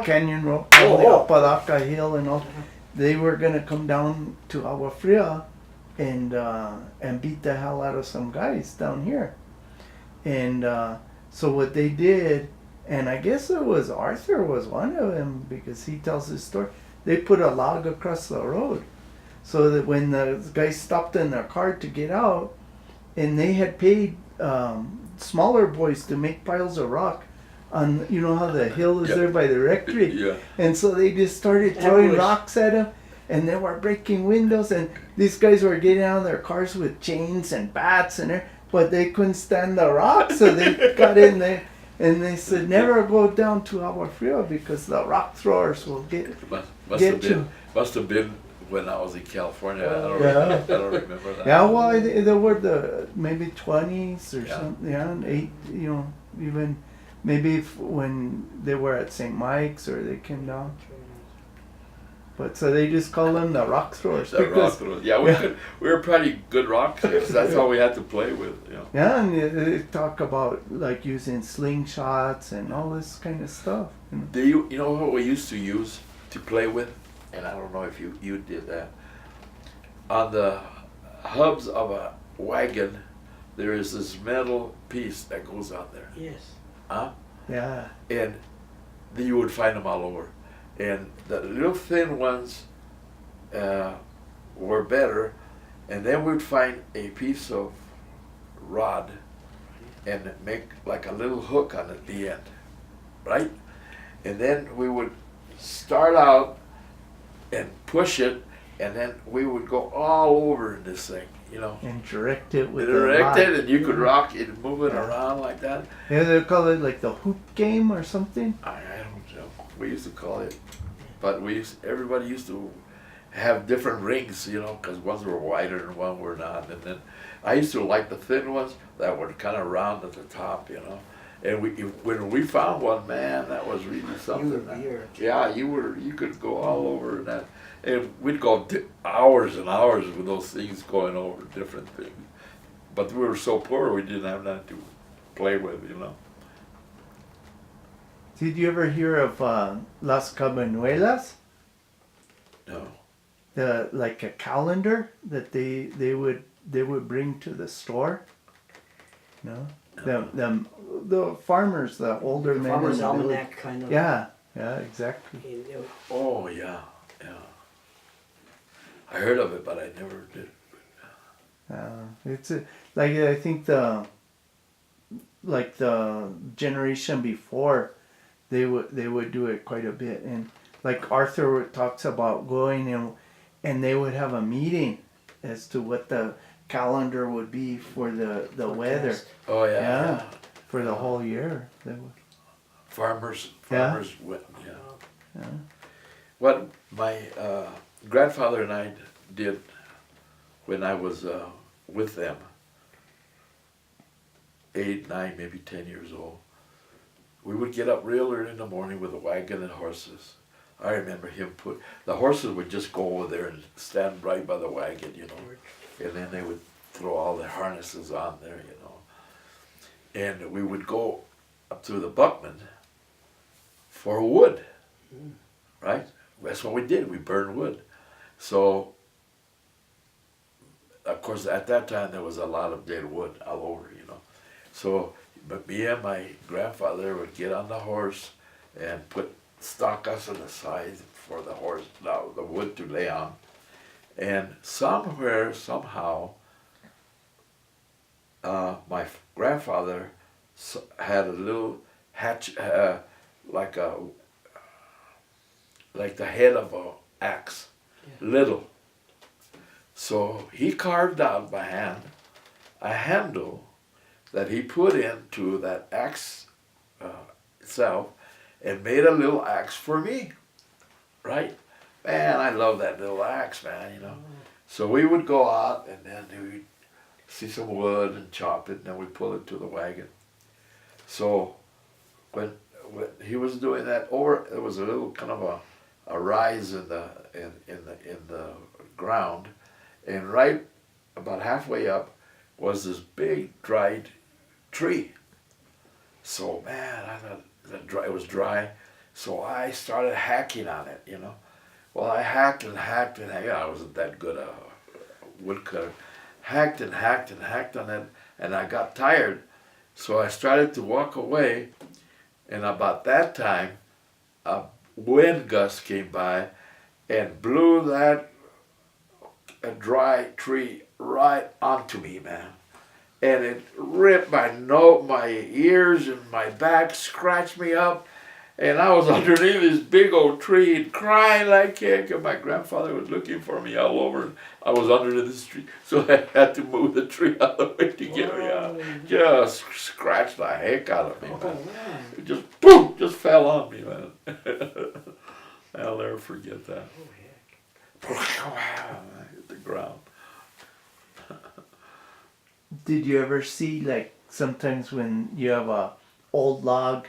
Canyon Road, all the Apodaca Hill and all. They were gonna come down to Agua Fria and beat the hell out of some guys down here. And so what they did, and I guess it was Arthur was one of them because he tells his story. They put a log across the road, so that when the guys stopped in their car to get out, and they had paid smaller boys to make piles of rock on, you know how the hill is there by the rectory, Yeah. and so they just started throwing rocks at them, and they were breaking windows, and these guys were getting out of their cars with chains and bats and everything, but they couldn't stand the rocks, so they got in there. And they said, never go down to Agua Fria because the rock throwers will get you. Must have been when I was in California. I don't remember that. Yeah, well, there were the maybe 20s or something. Yeah, and even maybe when they were at St. Mike's or they came down. But so they just call them the rock throwers. Rock throwers. Yeah, we were pretty good rock throwers. That's all we had to play with. Yeah, and they talk about like using slingshots and all this kind of stuff. Do you know what we used to use to play with? And I don't know if you did that. On the hubs of a wagon, there is this metal piece that goes on there. Yes. Huh? Yeah. And then you would find them all over. And the little thin ones were better, and then we'd find a piece of rod and make like a little hook on the end, right? And then we would start out and push it, and then we would go all over in this thing, And direct it with direct it, and you could rock it, move it around like that. Yeah, they call it like the hoop game or something. I don't know. We used to call it, but everybody used to have different rings, because ones were wider and one were not. And then I used to like the thin ones that were kind of round at the top, And when we found one, man, that was really something. You could go all over that, and we'd go hours and hours with those things going over different things. But we were so poor, we didn't have nothing to play with, Did you ever hear of Las Cabanuelas? No. Like a calendar that they would bring to the store. No. The farmers, the older men. Farmer's almanac kind of. Yeah, exactly. Oh yeah. I heard of it, but I never did. It's like I think the generation before, they would do it quite a bit, and like Arthur talks about going and they would have a meeting as to what the calendar would be for the weather. Oh yeah. For the whole year. They would. Farmers went. Yeah. What my grandfather and I did when I was with them, 8, 9, maybe 10 years old, we would get up real early in the morning with a wagon and horses. I remember the horses would just go over there and stand right by the wagon, and then they would throw all the harnesses on there, and we would go up to the Buckman for wood, right? That's what we did, we burned wood. So, of course, at that time there was a lot of dead wood all over, So, but me and my grandfather would get on the horse and stock us on the side for the horse, the wood to lay on. And somehow, my grandfather had a little hatch, like the head of an axe, little. So he carved out by hand a handle that he put into that axe itself and made a little axe for me, right? Man, I love that little axe, man, So we would go out and then we'd see some wood and chop it, and then we'd pull it to the wagon. So when he was doing that, there was a little kind of a rise in the ground, and right about halfway up was this big dried tree. So man, I thought it was dry, So I started hacking on it, you know. Well, I hacked and hacked and hacked. I wasn't that good a woodcutter. Hacked and hacked and hacked on it, and I got tired. So I started to walk away, and about that time, a wind gust came by and blew that dry tree right onto me, man. And it ripped my ears and my back, scratched me up. And I was underneath this big old tree crying like heck. And my grandfather was looking for me all over. I was under this tree. So I had to move the tree out of the way to get me out. Just scratched the heck out of me, man. It just, boom, just fell on me, man. I'll never forget that. I hit the ground. Did you ever see, like, sometimes when you have a old log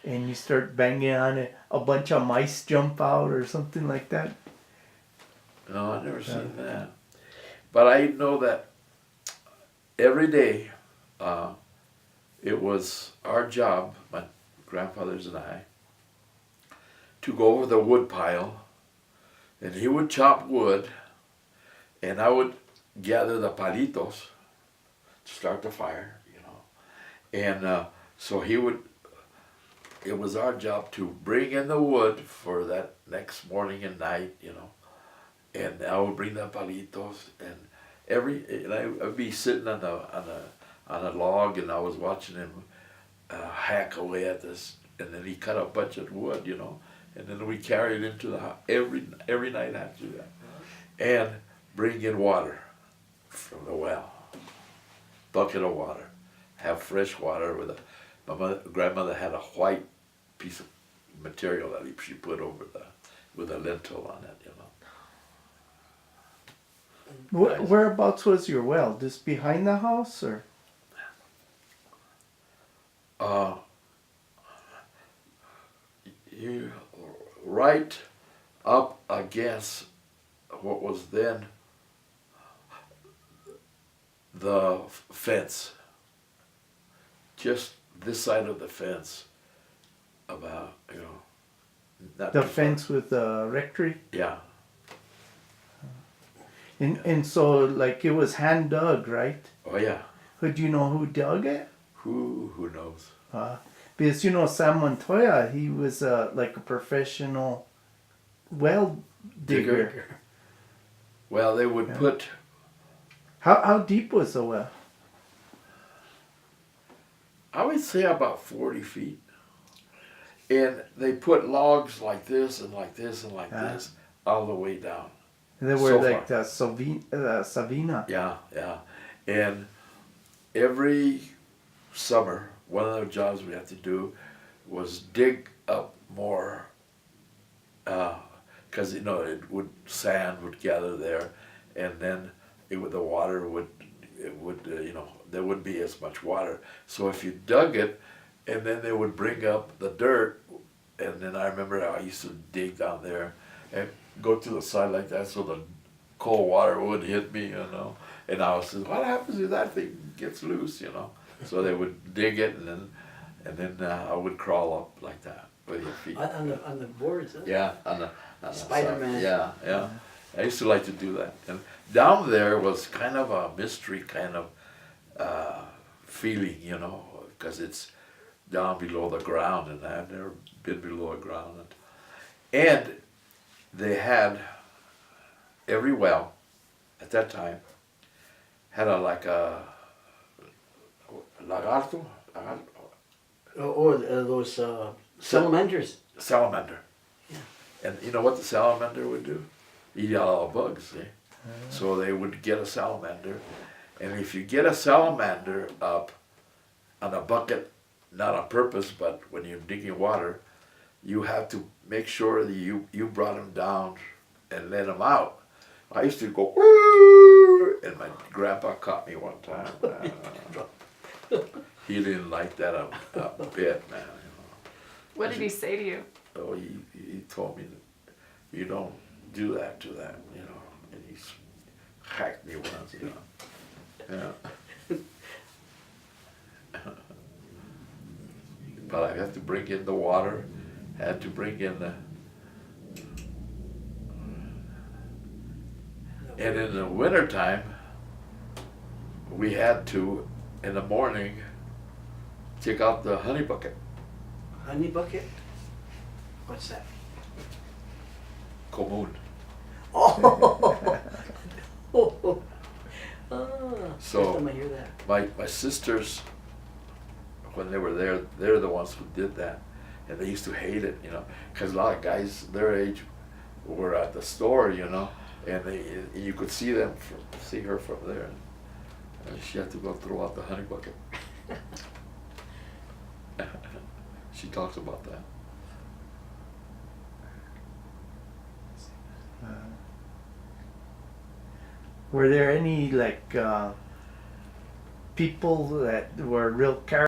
and you start banging on it, a bunch of mice jump out or something like that? No, I've never seen that. But I know that every day it was our job, my grandfathers and I, to go over the wood pile, and he would chop wood, and I would gather the palitos to start the fire, you know. And so he would, it was our job to bring in the wood for that next morning and night, you know. And I would bring the palitos, and I would be sitting on a log, and I was watching him hack away at this, and then he cut a bunch of wood, you know, and then we carried it into the house every night after that, and bring in water from the well, bucket of water, have fresh water my grandmother had a white piece of material that she put over with a lintel on it, you know. Whereabouts was your well? Just behind the house, or? You right up against what was then the fence. Just this side of the fence, about, you know, not The too fence far. with the rectory? Yeah. And so, like, it was hand dug, right? Oh yeah. Do you know who dug it? Who knows? Because, you know, Sam Montoya, he was like a professional well digger. Well, they would put. How deep was the well? I would say about 40 feet. And they put logs like this and like this and like this all the way down. And they were So like far. the Savina. Yeah, yeah. And every summer, one of the jobs we had to do was dig up more, because, you know, sand would gather there, and then the water would, you know, there wouldn't be as much water. So if you dug it, and then they would bring up the dirt, and then I remember I used to dig down there and go to the side like that so the cold water would hit me, you know. And I was saying, what happens if that thing gets loose, you know? So they would dig it, and then I would crawl up like that with your feet. On the boards, huh? Yeah, on the Spider-Man. side. Yeah, yeah. I used to like to do that. And down there was kind of a mystery kind of feeling, you know, because it's down below the ground, and I've never been below the ground. And they had, every well at that time had like a lagarto, Those salamanders. salamander. Yeah. And you know what the salamander would do? Eat all the bugs, see? So they would get a salamander, and if you get a salamander up on a bucket, not on purpose, but when you're digging water, you have to make sure that you brought them down and let them out. I used to go, woo, and my grandpa caught me one time. He didn't like that a bit, man. You know. What did he say to you? Oh, he told me that you don't do that to that, you know. And he hacked me once, you know. Yeah. But I have to bring in the water, had to bring in the. And in the wintertime, we had to, in the morning, take out the honey bucket. Honey bucket? What's that? Commune. Oh! Oh! Ah, So- first time I hear that. My sisters, when they were there, they're the ones who did that. And they used to hate it, you know, because a lot of guys their age were at the store, you know, and you could see them, see her from there. And she had to go throw out the honey bucket. She talks about that. Were there any like people that were real